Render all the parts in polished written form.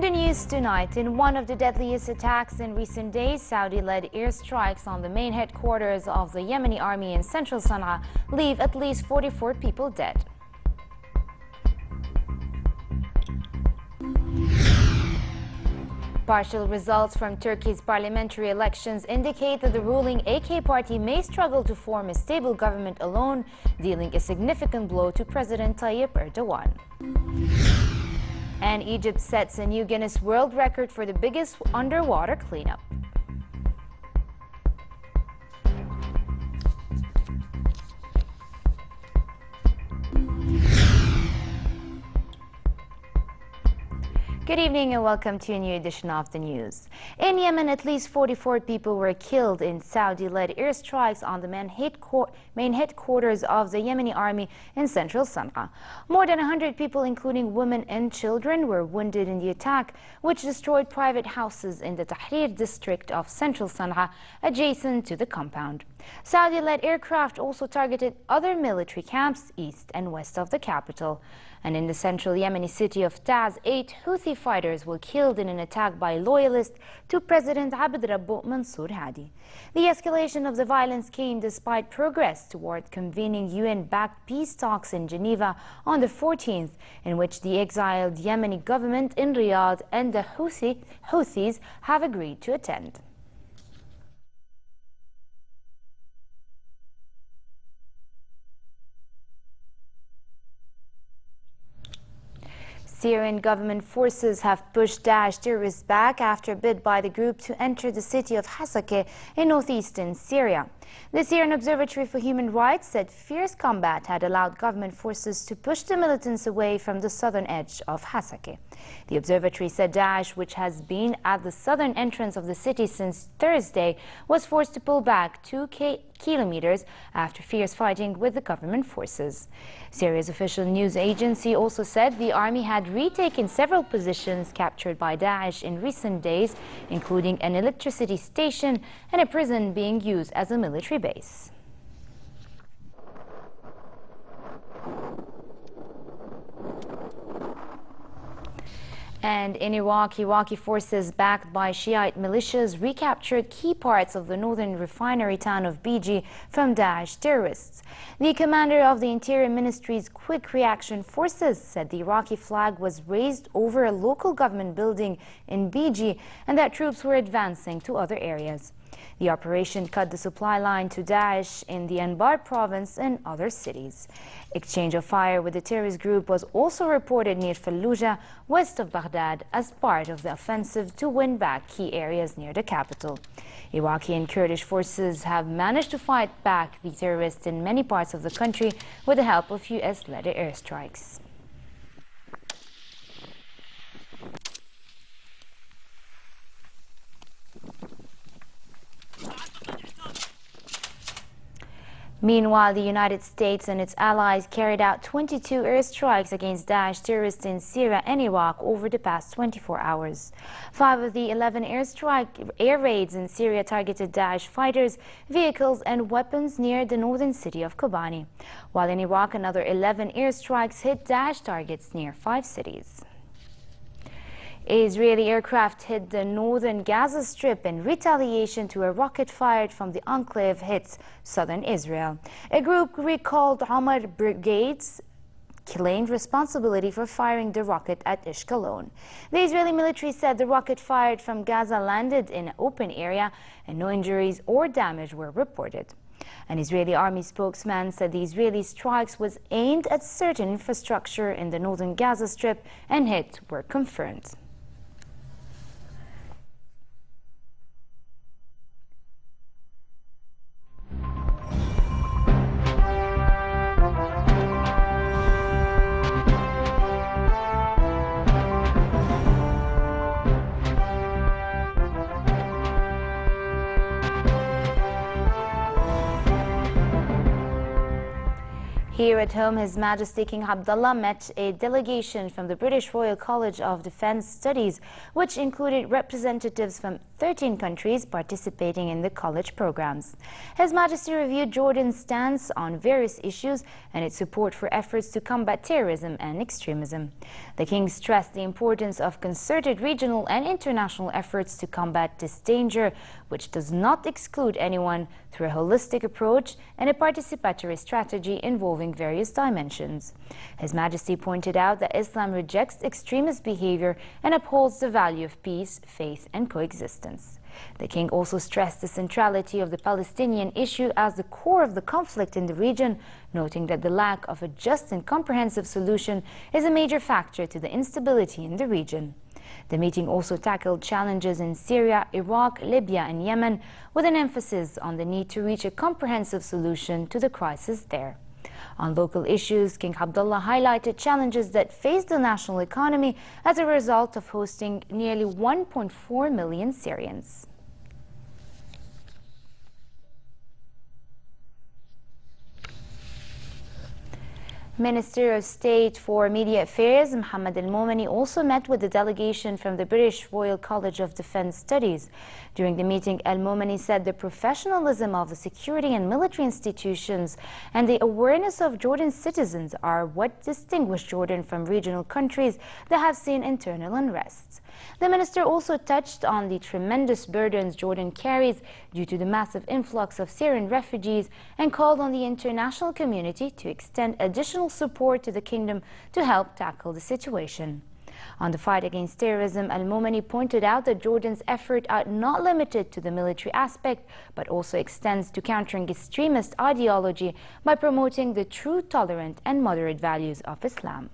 In the news tonight, in one of the deadliest attacks in recent days, Saudi-led airstrikes on the main headquarters of the Yemeni army in central Sana'a leave at least 44 people dead. Partial results from Turkey's parliamentary elections indicate that the ruling AK party may struggle to form a stable government alone, dealing a significant blow to President Tayyip Erdogan. And Egypt sets a new Guinness World Record for the biggest underwater cleanup. Good evening and welcome to a new edition of the news. In Yemen, at least 44 people were killed in Saudi-led airstrikes on the main headquarters of the Yemeni army in central Sana'a. More than 100 people, including women and children, were wounded in the attack, which destroyed private houses in the Tahrir district of central Sana'a, adjacent to the compound. Saudi-led aircraft also targeted other military camps east and west of the capital. And in the central Yemeni city of Taz, 8 Houthi fighters were killed in an attack by loyalists to President Abd Rabbu Mansour Hadi. The escalation of the violence came despite progress toward convening UN-backed peace talks in Geneva on the 14th, in which the exiled Yemeni government in Riyadh and the Houthis have agreed to attend. Syrian government forces have pushed Daesh terrorists back after a bid by the group to enter the city of Hasakeh in northeastern Syria. The Syrian Observatory for Human Rights said fierce combat had allowed government forces to push the militants away from the southern edge of Hasakeh. The observatory said Daesh, which has been at the southern entrance of the city since Thursday, was forced to pull back 2 kilometers after fierce fighting with the government forces. Syria's official news agency also said the army had retaken several positions captured by Daesh in recent days, including an electricity station and a prison being used as a military base. And in Iraq, Iraqi forces backed by Shiite militias recaptured key parts of the northern refinery town of Biji from Daesh terrorists. The commander of the Interior Ministry's Quick Reaction Forces said the Iraqi flag was raised over a local government building in Biji and that troops were advancing to other areas. The operation cut the supply line to Daesh in the Anbar province and other cities. Exchange of fire with the terrorist group was also reported near Fallujah, west of Baghdad, as part of the offensive to win back key areas near the capital. Iraqi and Kurdish forces have managed to fight back the terrorists in many parts of the country with the help of US-led airstrikes. Meanwhile, the United States and its allies carried out 22 airstrikes against Daesh terrorists in Syria and Iraq over the past 24 hours. 5 of the 11 air raids in Syria targeted Daesh fighters, vehicles and weapons near the northern city of Kobani, while in Iraq another 11 airstrikes hit Daesh targets near 5 cities. Israeli aircraft hit the northern Gaza Strip in retaliation to a rocket fired from the enclave hits southern Israel. A group called Omar Brigades claimed responsibility for firing the rocket at Ishkelon. The Israeli military said the rocket fired from Gaza landed in an open area and no injuries or damage were reported. An Israeli army spokesman said the Israeli strikes was aimed at certain infrastructure in the northern Gaza Strip and hits were confirmed. Here at home, His Majesty King Abdullah met a delegation from the British Royal College of Defence Studies, which included representatives from 13 countries participating in the college programs. His Majesty reviewed Jordan's stance on various issues and its support for efforts to combat terrorism and extremism. The King stressed the importance of concerted regional and international efforts to combat this danger, which does not exclude anyone, through a holistic approach and a participatory strategy involving various dimensions. His Majesty pointed out that Islam rejects extremist behavior and upholds the value of peace, faith and coexistence. The King also stressed the centrality of the Palestinian issue as the core of the conflict in the region, noting that the lack of a just and comprehensive solution is a major factor to the instability in the region. The meeting also tackled challenges in Syria, Iraq, Libya and Yemen, with an emphasis on the need to reach a comprehensive solution to the crisis there. On local issues, King Abdullah highlighted challenges that face the national economy as a result of hosting nearly 1.4 million Syrians. Minister of State for Media Affairs Mohammed Al-Momani also met with the delegation from the British Royal College of Defence Studies. During the meeting, Al-Momani said the professionalism of the security and military institutions and the awareness of Jordan's citizens are what distinguish Jordan from regional countries that have seen internal unrest. The minister also touched on the tremendous burdens Jordan carries due to the massive influx of Syrian refugees and called on the international community to extend additional support to the kingdom to help tackle the situation. On the fight against terrorism, Al-Momani pointed out that Jordan's efforts are not limited to the military aspect, but also extends to countering extremist ideology by promoting the true tolerant and moderate values of Islam.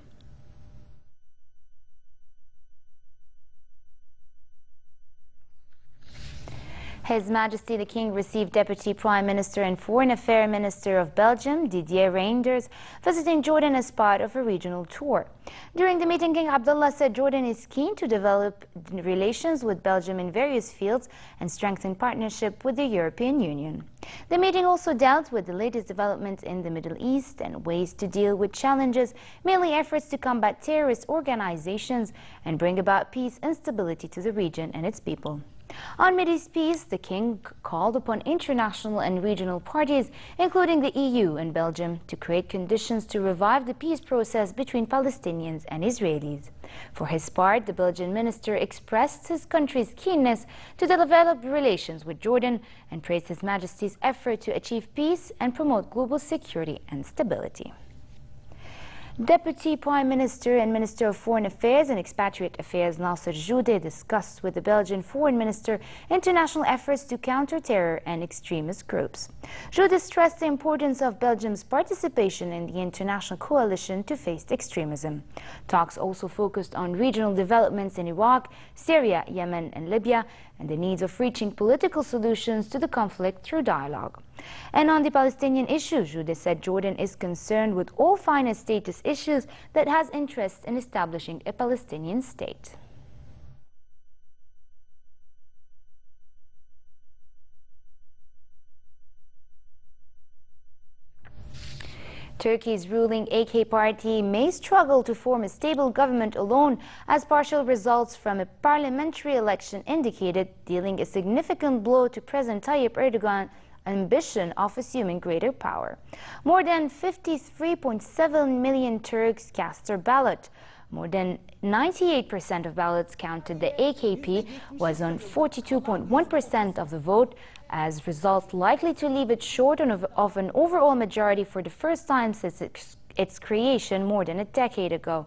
His Majesty the King received Deputy Prime Minister and Foreign Affairs Minister of Belgium, Didier Reynders, visiting Jordan as part of a regional tour. During the meeting, King Abdullah said Jordan is keen to develop relations with Belgium in various fields and strengthen partnership with the European Union. The meeting also dealt with the latest developments in the Middle East and ways to deal with challenges, mainly efforts to combat terrorist organizations and bring about peace and stability to the region and its people. On Mideast peace, the King called upon international and regional parties, including the EU and Belgium, to create conditions to revive the peace process between Palestinians and Israelis. For his part, the Belgian minister expressed his country's keenness to develop relations with Jordan and praised His Majesty's effort to achieve peace and promote global security and stability. Deputy Prime Minister and Minister of Foreign Affairs and Expatriate Affairs Nasser Joude discussed with the Belgian Foreign Minister international efforts to counter terror and extremist groups. Joude stressed the importance of Belgium's participation in the international coalition to face extremism. Talks also focused on regional developments in Iraq, Syria, Yemen and Libya, and the needs of reaching political solutions to the conflict through dialogue. And on the Palestinian issue, Joude said Jordan is concerned with all finite status issues that has interest in establishing a Palestinian state. Turkey's ruling AK party may struggle to form a stable government alone, as partial results from a parliamentary election indicated, dealing a significant blow to President Tayyip Erdogan's ambition of assuming greater power. More than 53.7 million Turks cast their ballot. More than 98% of ballots counted. The AKP was on 42.1% of the vote, as results likely to leave it short of an overall majority for the first time since its creation more than a decade ago.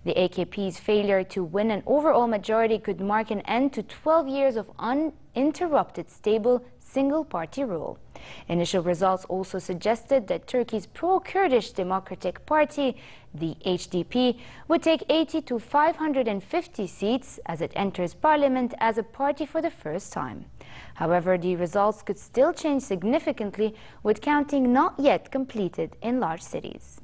The AKP's failure to win an overall majority could mark an end to 12 years of uninterrupted, stable, single-party rule. Initial results also suggested that Turkey's pro-Kurdish Democratic Party, the HDP, would take 80 to 550 seats as it enters parliament as a party for the first time. However, the results could still change significantly, with counting not yet completed in large cities.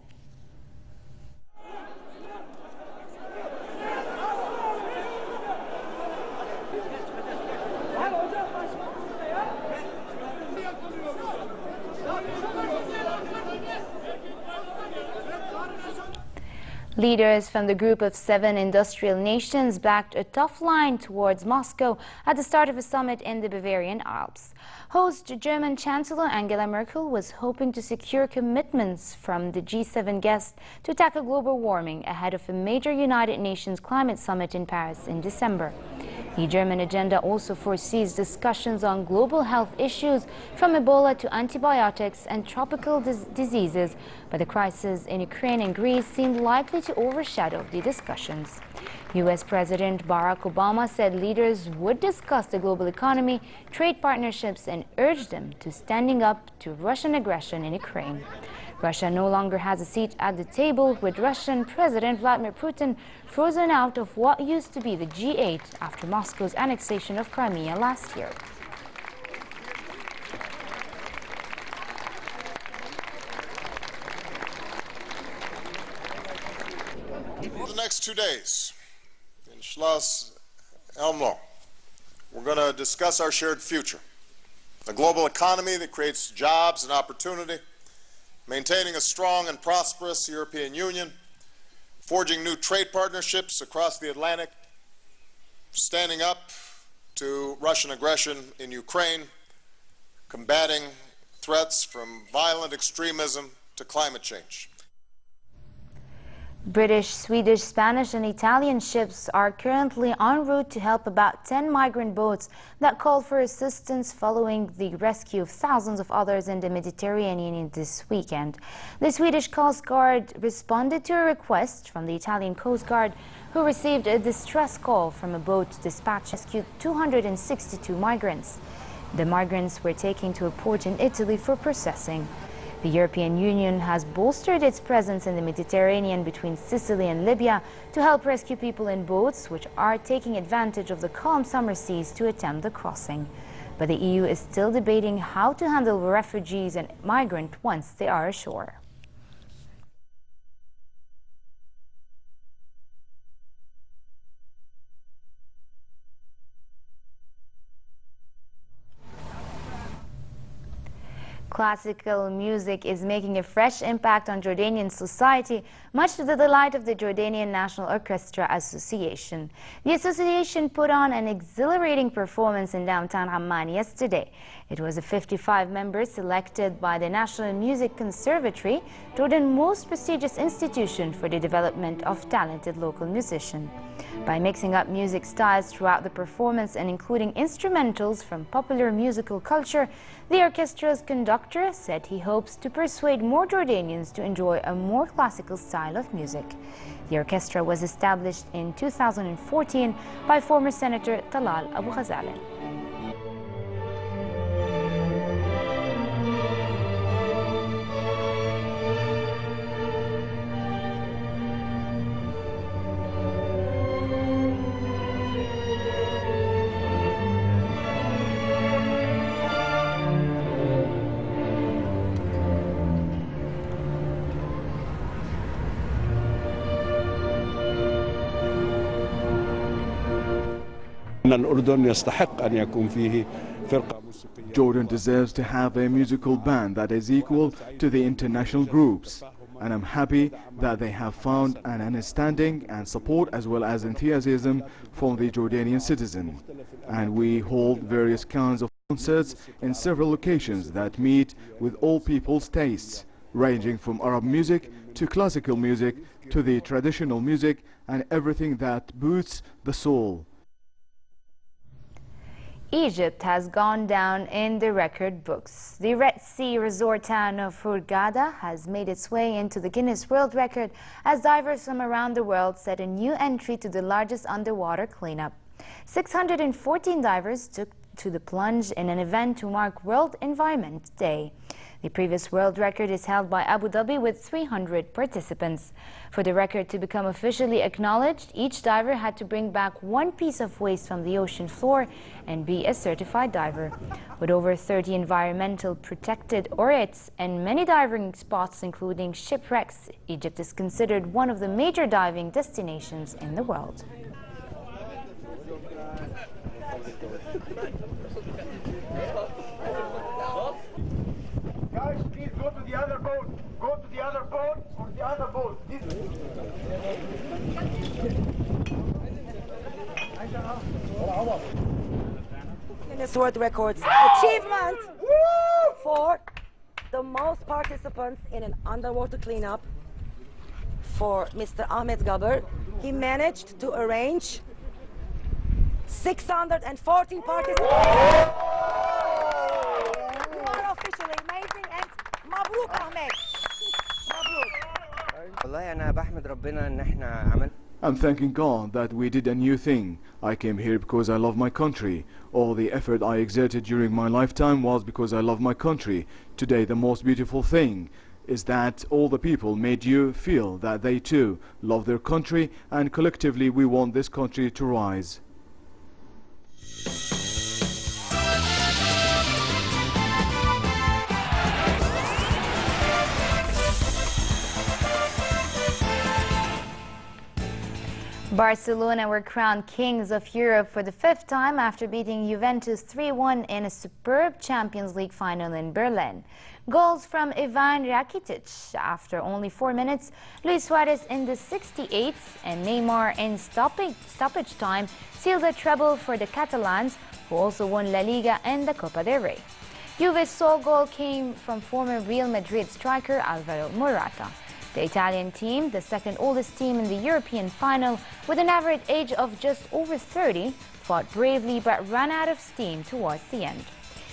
Leaders from the group of 7 industrial nations backed a tough line towards Moscow at the start of a summit in the Bavarian Alps. Host German Chancellor Angela Merkel was hoping to secure commitments from the G7 guests to tackle global warming ahead of a major United Nations climate summit in Paris in December. The German agenda also foresees discussions on global health issues from Ebola to antibiotics and tropical diseases, but the crisis in Ukraine and Greece seemed likely to overshadow the discussions. U.S. President Barack Obama said leaders would discuss the global economy, trade partnerships, and urged them to standing up to Russian aggression in Ukraine. Russia no longer has a seat at the table, with Russian President Vladimir Putin frozen out of what used to be the G8 after Moscow's annexation of Crimea last year. For the next 2 days in Schloss Elmlo, we're going to discuss our shared future, a global economy that creates jobs and opportunity, maintaining a strong and prosperous European Union, forging new trade partnerships across the Atlantic, standing up to Russian aggression in Ukraine, combating threats from violent extremism to climate change. British, Swedish, Spanish and Italian ships are currently en route to help about 10 migrant boats that called for assistance following the rescue of thousands of others in the Mediterranean this weekend. The Swedish Coast Guard responded to a request from the Italian Coast Guard, who received a distress call from a boat dispatched to rescue 262 migrants. The migrants were taken to a port in Italy for processing. The European Union has bolstered its presence in the Mediterranean between Sicily and Libya to help rescue people in boats which are taking advantage of the calm summer seas to attempt the crossing. But the EU is still debating how to handle refugees and migrants once they are ashore. Classical music is making a fresh impact on Jordanian society, much to the delight of the Jordanian National Orchestra Association. The association put on an exhilarating performance in downtown Amman yesterday. It was a 55 members selected by the National Music Conservatory, Jordan's most prestigious institution for the development of talented local musicians. By mixing up music styles throughout the performance and including instrumentals from popular musical culture, the orchestra's conductor said he hopes to persuade more Jordanians to enjoy a more classical style of music. The orchestra was established in 2014 by former Senator Talal Abu Ghazaleh. Jordan deserves to have a musical band that is equal to the international groups, and I'm happy that they have found an understanding and support as well as enthusiasm from the Jordanian citizen. And we hold various kinds of concerts in several locations that meet with all people's tastes, ranging from Arab music to classical music to the traditional music and everything that boosts the soul. Egypt has gone down in the record books. The Red Sea resort town of Hurghada has made its way into the Guinness World Record as divers from around the world set a new entry to the largest underwater cleanup. 614 divers took to the plunge in an event to mark World Environment Day. The previous world record is held by Abu Dhabi with 300 participants. For the record to become officially acknowledged, each diver had to bring back one piece of waste from the ocean floor and be a certified diver. With over 30 environmental protected areas and many diving spots including shipwrecks, Egypt is considered one of the major diving destinations in the world. Guys, please go to the other boat. Go to the other boat. Guinness World Records achievement for the most participants in an underwater cleanup for Mr. Ahmed Gaber. He managed to arrange 614 participants. You are officially amazing and مبروك Ahmed. مبروك. والله أنا بحمد ربنا إن إحنا عملنا. I'm thanking God that we did a new thing. I came here because I love my country. All the effort I exerted during my lifetime was because I love my country. Today the most beautiful thing is that all the people made you feel that they too love their country, and collectively we want this country to rise. Barcelona were crowned kings of Europe for the 5th time after beating Juventus 3-1 in a superb Champions League final in Berlin. Goals from Ivan Rakitic after only 4 minutes, Luis Suarez in the 68th and Neymar in stoppage time sealed the treble for the Catalans, who also won La Liga and the Copa del Rey. Juve's sole goal came from former Real Madrid striker Alvaro Morata. The Italian team, the second oldest team in the European final, with an average age of just over 30, fought bravely but ran out of steam towards the end.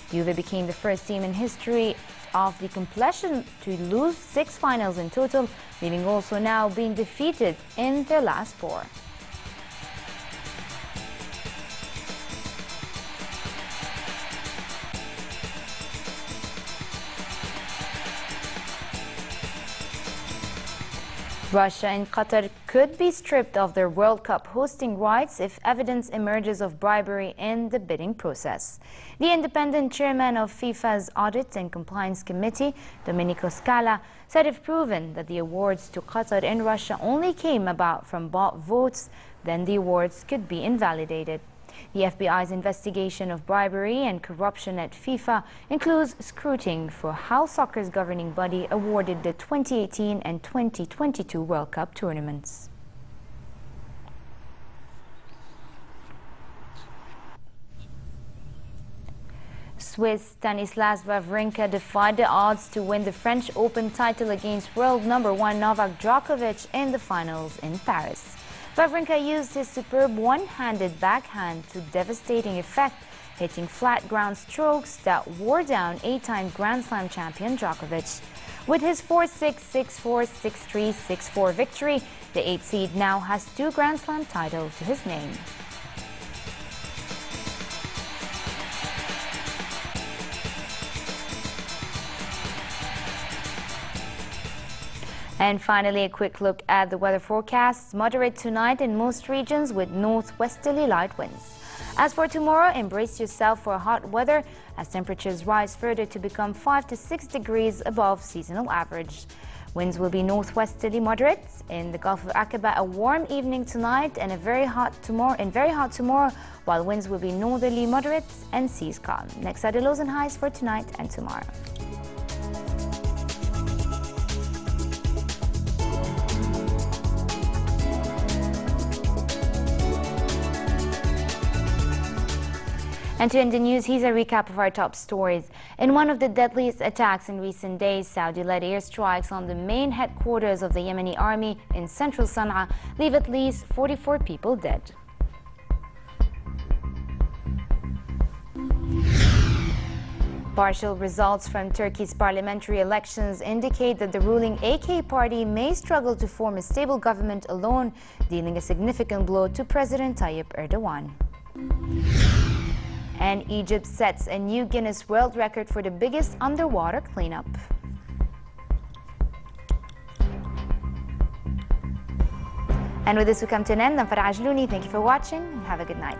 Juve became the first team in history of the competition to lose 6 finals in total, leaving also now being defeated in their last 4. Russia and Qatar could be stripped of their World Cup hosting rights if evidence emerges of bribery in the bidding process. The independent chairman of FIFA's Audit and Compliance Committee, Domenico Scala, said if proven that the awards to Qatar and Russia only came about from bought votes, then the awards could be invalidated. The FBI's investigation of bribery and corruption at FIFA includes scrutiny for how soccer's governing body awarded the 2018 and 2022 World Cup tournaments. Swiss Stanislas Wawrinka defied the odds to win the French Open title against world #1 Novak Djokovic in the finals in Paris. Wawrinka used his superb one-handed backhand to devastating effect, hitting flat ground strokes that wore down 8-time Grand Slam champion Djokovic. With his 4-6, 6-4, 6-3, 6-4 victory, the 8th seed now has 2 Grand Slam titles to his name. And finally, a quick look at the weather forecasts. Moderate tonight in most regions with northwesterly light winds. As for tomorrow, embrace yourself for hot weather as temperatures rise further to become 5 to 6 degrees above seasonal average. Winds will be northwesterly moderate. In the Gulf of Aqaba, a warm evening tonight and very hot tomorrow, while winds will be northerly moderate and seas calm. Next are the lows and highs for tonight and tomorrow. And to end the news, here's a recap of our top stories. In one of the deadliest attacks in recent days, Saudi-led airstrikes on the main headquarters of the Yemeni army in central Sana'a leave at least 44 people dead. Partial results from Turkey's parliamentary elections indicate that the ruling AK party may struggle to form a stable government alone, dealing a significant blow to President Tayyip Erdogan. And Egypt sets a new Guinness World Record for the biggest underwater cleanup. And with this we come to an end. I'm Farah Ajlouni. Thank you for watching and have a good night.